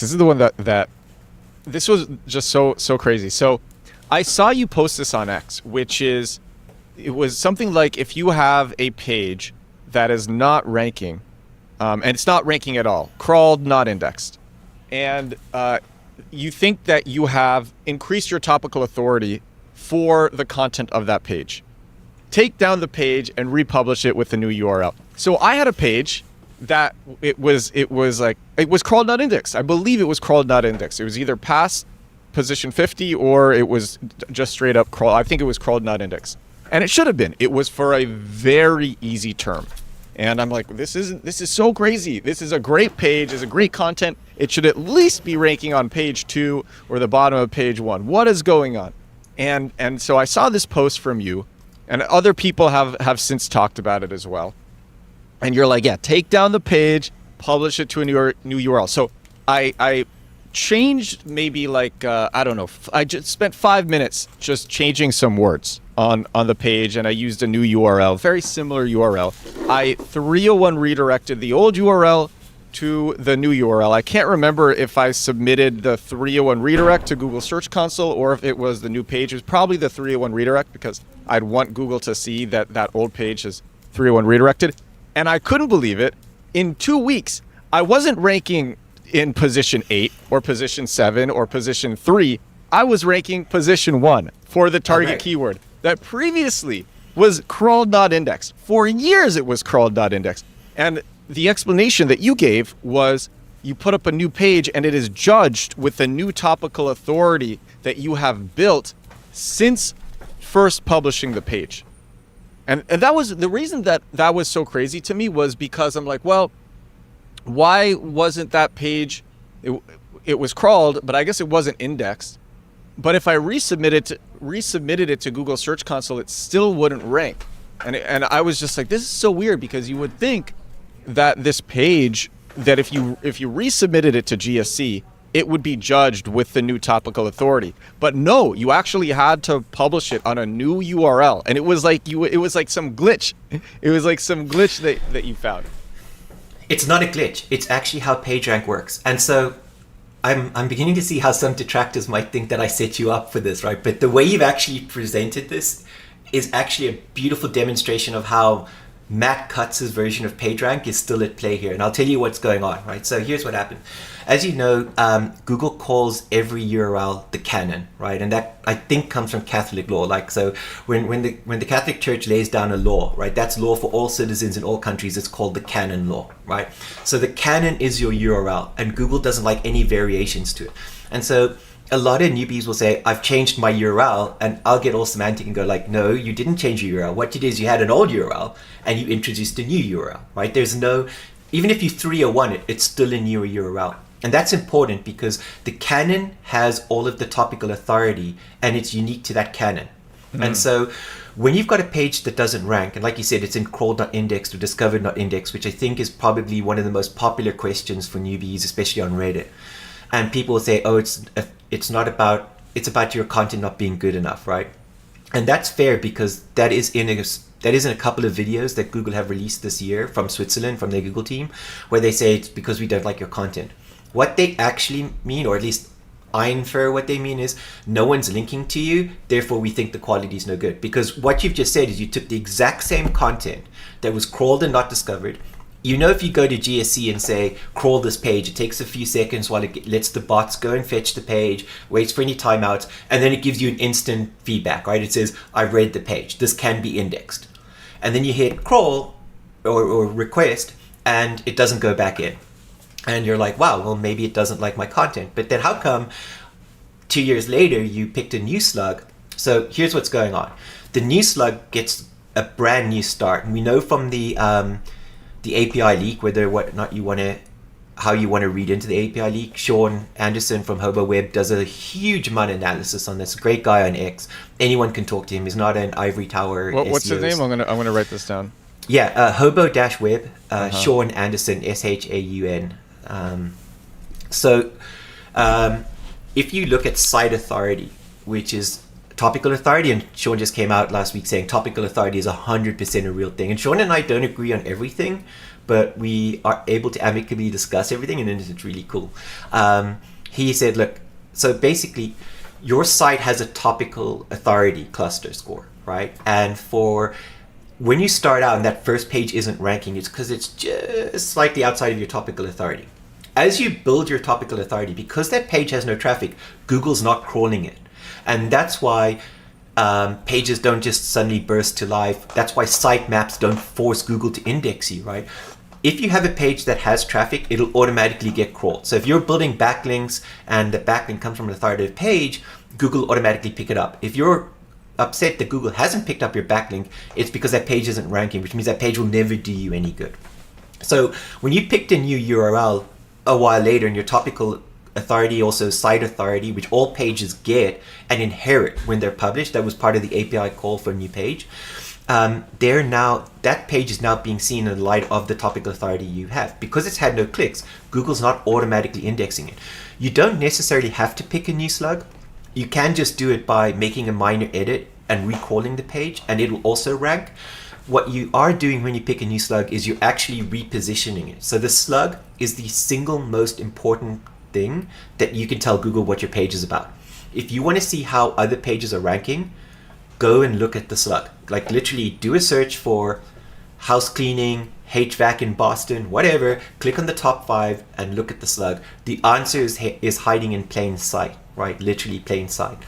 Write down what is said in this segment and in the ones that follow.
This is the one that this was just so crazy. So I saw you post this on X, it was something like, if you have a page that is not ranking, and it's not ranking at all, crawled, not indexed, and you think that you have increased your topical authority for the content of that page, take down the page and republish it with a new URL. So I had a page that it was crawled, not indexed. I believe it was crawled, not indexed. It was either past position 50 or it was just straight up crawl. I think it was crawled, not indexed. And it should have been. It was for a very easy term. And I'm like, this is so crazy. This is a great page. It's a great content. It should at least be ranking on page 2 or the bottom of page 1. What is going on? And so I saw this post from you, and other people have since talked about it as well. And you're like, yeah, take down the page, publish it to a new URL. So I changed maybe like, I don't know, I just spent 5 minutes just changing some words on the page, and I used a new URL, very similar URL. I 301 redirected the old URL to the new URL. I can't remember if I submitted the 301 redirect to Google Search Console or if it was the new page. It was probably the 301 redirect, because I'd want Google to see that old page is 301 redirected. And I couldn't believe it. In 2 weeks, I wasn't ranking in position 8 or position 7 or position 3. I was ranking position 1 for the target keyword that previously was crawled, not indexed. For years, it was crawled, not indexed. And the explanation that you gave was you put up a new page and it is judged with the new topical authority that you have built since first publishing the page. And that was the reason that was so crazy to me, was because I'm like, well, why wasn't that page, it was crawled, but I guess it wasn't indexed. But if I resubmitted it to Google Search Console, it still wouldn't rank. And I was just like, this is so weird, because you would think that this page, that if you resubmitted it to GSC, it would be judged with the new topical authority. But no, you actually had to publish it on a new URL. And it was like some glitch. It was like some glitch that you found. It's not a glitch. It's actually how PageRank works. And so I'm beginning to see how some detractors might think that I set you up for this, right? But the way you've actually presented this is actually a beautiful demonstration of how Matt Cutz's version of PageRank is still at play here. And I'll tell you what's going on, right? So here's what happened. As you know, Google calls every URL the canon, right? And that, I think, comes from Catholic law. Like, so when the Catholic Church lays down a law, right, that's law for all citizens in all countries. It's called the canon law, right? So the canon is your URL, and Google doesn't like any variations to it. And so a lot of newbies will say, I've changed my URL, and I'll get all semantic and go like, no, you didn't change your URL. What you did is you had an old URL and you introduced a new URL, right? There's no, even if you 301 it, it's still a new URL. And that's important because the canon has all of the topical authority and it's unique to that canon. And so when you've got a page that doesn't rank, and like you said, it's in crawled not indexed or discovered not indexed, which I think is probably one of the most popular questions for newbies, especially on Reddit. And people will say, oh, it's about your content not being good enough, right? And that's fair, because that is in a couple of videos that Google have released this year from Switzerland, from their Google team, where they say it's because we don't like your content. What they actually mean, or at least I infer what they mean, is no one's linking to you, therefore we think the quality is no good. Because what you've just said is you took the exact same content that was crawled and not discovered. You know, if you go to GSC and say, crawl this page, it takes a few seconds while it lets the bots go and fetch the page, waits for any timeouts, and then it gives you an instant feedback, right? It says, I've read the page, this can be indexed. And then you hit crawl or request, and it doesn't go back in. And you're like, wow, well, maybe it doesn't like my content. But then how come 2 years later you picked a new slug? So here's what's going on. The new slug gets a brand new start. And we know from the API leak, how you want to read into the API leak. Sean Anderson from Hobo Web does a huge amount of analysis on this. Great guy on X. Anyone can talk to him. He's not an ivory tower. What's his name? I'm gonna write this down. Yeah, Hobo-Web. Sean Anderson, SHAUN. So if you look at site authority, which is topical authority, and Sean just came out last week saying topical authority is 100% a real thing. And Sean and I don't agree on everything, but we are able to amicably discuss everything, and it's really cool. He said, look, so basically your site has a topical authority cluster score, right? And for when you start out and that first page isn't ranking, it's because it's just slightly outside of your topical authority. As you build your topical authority, because that page has no traffic, Google's not crawling it. And that's why pages don't just suddenly burst to life. That's why sitemaps don't force Google to index you, right? If you have a page that has traffic, it'll automatically get crawled. So if you're building backlinks and the backlink comes from an authoritative page, Google will automatically pick it up. If you're upset that Google hasn't picked up your backlink, it's because that page isn't ranking, which means that page will never do you any good. So when you picked a new URL a while later in your topical authority, also site authority, which all pages get and inherit when they're published, that was part of the API call for a new page. That page is now being seen in the light of the topical authority you have. Because it's had no clicks, Google's not automatically indexing it. You don't necessarily have to pick a new slug. You can just do it by making a minor edit and recalling the page, and it will also rank. What you are doing when you pick a new slug is you're actually repositioning it. So the slug is the single most important thing that you can tell Google what your page is about. If you want to see how other pages are ranking, go and look at the slug. Like literally do a search for house cleaning, HVAC in Boston, whatever, click on the top 5 and look at the slug. The answer is hiding in plain sight, right? Literally plain sight.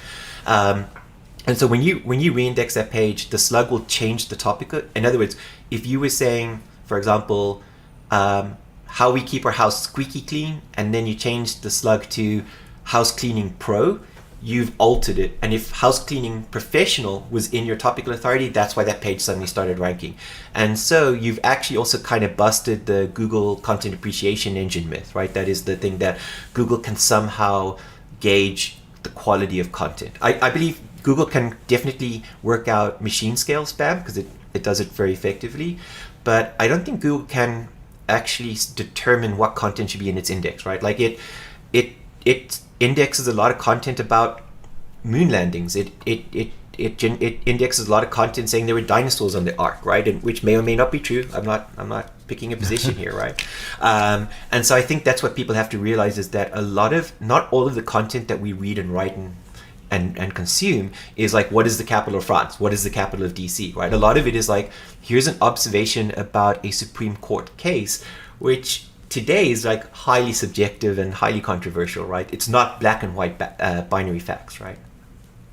And so when you reindex that page, the slug will change the topic. In other words, if you were saying, for example, how we keep our house squeaky clean, and then you change the slug to house cleaning pro, you've altered it. And if house cleaning professional was in your topical authority, that's why that page suddenly started ranking. And so you've actually also kind of busted the Google content appreciation engine myth, right? That is the thing that Google can somehow gauge the quality of content. I believe Google can definitely work out machine scale spam because it does it very effectively, but I don't think Google can actually determine what content should be in its index, right? Like it indexes a lot of content about moon landings. It indexes a lot of content saying there were dinosaurs on the ark, right? And which may or may not be true. I'm not picking a position here, right? And so I think that's what people have to realize is that not all of the content that we read and write and consume is like, what is the capital of France? What is the capital of DC, right? A lot of it is like, here's an observation about a Supreme Court case, which today is like highly subjective and highly controversial, right? It's not black and white binary facts, right?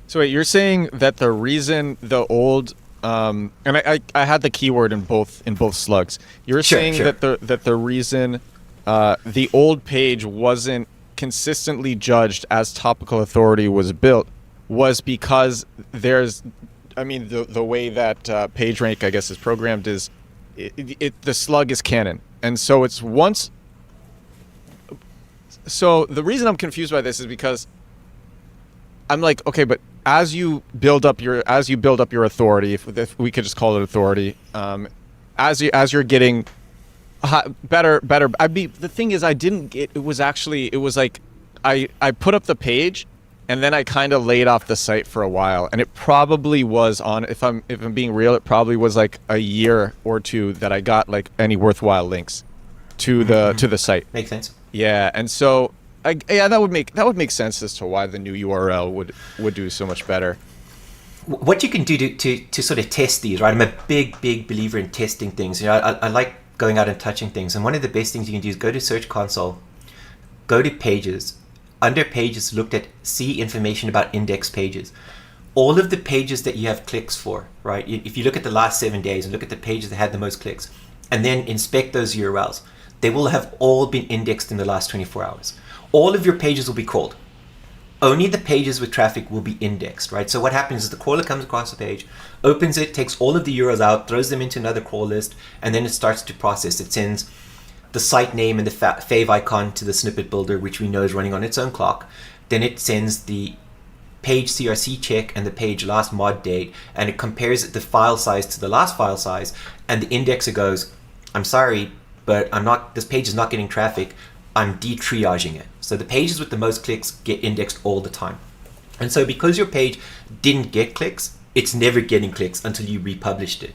So wait, you're saying that the reason the old and I had the keyword in both slugs. You're saying sure. that the reason the old page wasn't consistently judged as topical authority was built was because the way that PageRank, I guess, is programmed is the slug is canon. And so it's once. So the reason I'm confused by this is because I'm like, okay, but as you build up your authority, if we could just call it authority, as you're getting better. The thing is, I didn't get. It was like I put up the page, and then I kind of laid off the site for a while, and it probably was on. If I'm being real, it probably was like a year or two that I got like any worthwhile links to the site. Makes sense. Yeah, and so that would make sense as to why the new URL would do so much better. What you can do to sort of test these, right? I'm a big believer in testing things. You know, I like going out and touching things, and one of the best things you can do is go to Search Console, go to Pages. Under Pages, looked at see information about index pages. All of the pages that you have clicks for, right? If you look at the last 7 days and look at the pages that had the most clicks, and then inspect those URLs, they will have all been indexed in the last 24 hours. All of your pages will be crawled. Only the pages with traffic will be indexed, right? So what happens is the crawler comes across the page, opens it, takes all of the URLs out, throws them into another crawl list, and then it starts to process. It sends the site name and the fave icon to the snippet builder, which we know is running on its own clock. Then it sends the page CRC check and the page last mod date, and it compares the file size to the last file size, and the indexer goes, I'm sorry, but this page is not getting traffic. I'm de-triaging it. So the pages with the most clicks get indexed all the time. And so because your page didn't get clicks, it's never getting clicks until you republished it.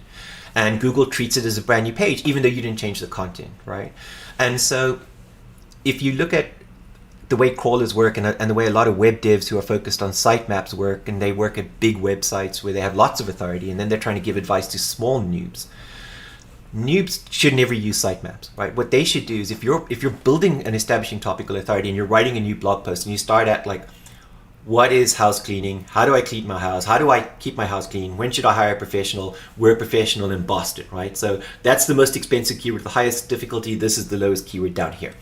And Google treats it as a brand new page, even though you didn't change the content, right? And so if you look at the way crawlers work and the way a lot of web devs who are focused on sitemaps work, and they work at big websites where they have lots of authority, and then they're trying to give advice to small noobs. Noobs should never use sitemaps, right? What they should do is if you're building and establishing topical authority and you're writing a new blog post and you start at like, what is house cleaning? How do I clean my house? How do I keep my house clean? When should I hire a professional? We're a professional in Boston, right? So that's the most expensive keyword, the highest difficulty. This is the lowest keyword down here.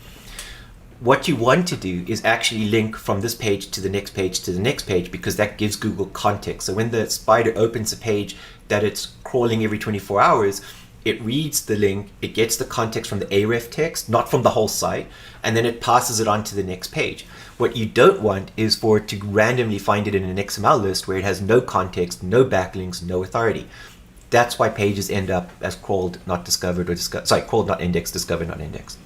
What you want to do is actually link from this page to the next page to the next page, because that gives Google context. So when the spider opens a page that it's crawling every 24 hours, it reads the link, it gets the context from the href text, not from the whole site, and then it passes it on to the next page. What you don't want is for it to randomly find it in an XML list where it has no context, no backlinks, no authority. That's why pages end up as crawled, not discovered, or crawled, not indexed, discovered, not indexed.